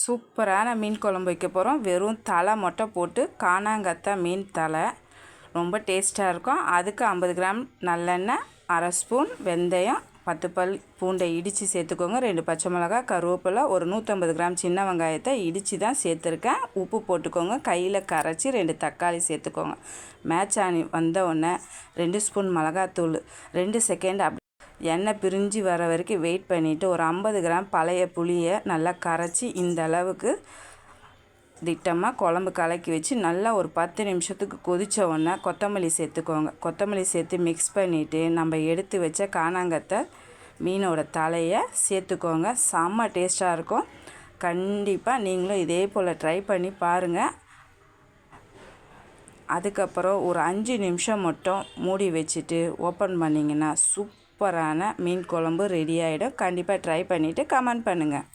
சூப்பரான மீன் குழம்பு வைக்க போகிறோம். வெறும் தலை மட்டும் போட்டு காணாங்கத்தை மீன் தலை ரொம்ப டேஸ்ட்டாக இருக்கும். அதுக்கு 50 கிராம் நல்லெண்ணெய், அரை ஸ்பூன் வெந்தயம், 10 பல் பூண்டை இடித்து சேர்த்துக்கோங்க. 2 பச்சை மிளகாய், கருவேப்பிலை, ஒரு 150 கிராம் சின்ன வெங்காயத்தை இடித்து தான் சேர்த்துருக்கேன். உப்பு போட்டுக்கோங்க. கையில் கரைச்சி 2 தக்காளி சேர்த்துக்கோங்க. மேட்ச் ஆனி வந்த உடனே 2 ஸ்பூன் மிளகாத்தூள் 2 செகண்ட் அப்படி எண்ணெய் பிரிஞ்சு வர வரைக்கும் வெயிட் பண்ணிவிட்டு ஒரு 50 கிராம் பழைய புளியை நல்லா கரைச்சி இந்த அளவுக்கு திட்டமாக குழம்பு கலக்கி வச்சு நல்லா ஒரு 10 நிமிஷத்துக்கு கொதித்த உடனே கொத்தமல்லி சேர்த்துக்கோங்க. கொத்தமல்லி சேர்த்து மிக்ஸ் பண்ணிவிட்டு நம்ம எடுத்து வச்ச காணாங்கத்தை மீனோட தலையை சேர்த்துக்கோங்க. செம்ம டேஸ்ட்டாக இருக்கும். கண்டிப்பாக நீங்களும் இதே போல் ட்ரை பண்ணி பாருங்கள். அதுக்கப்புறம் ஒரு 5 நிமிஷம் மட்டும் மூடி வச்சுட்டு ஓப்பன் பண்ணிங்கன்னா சூப்பரான மீன் குழம்பு ரெடி ஆகிடும். கண்டிப்பாக ட்ரை பண்ணிவிட்டு கமெண்ட் பண்ணுங்கள்.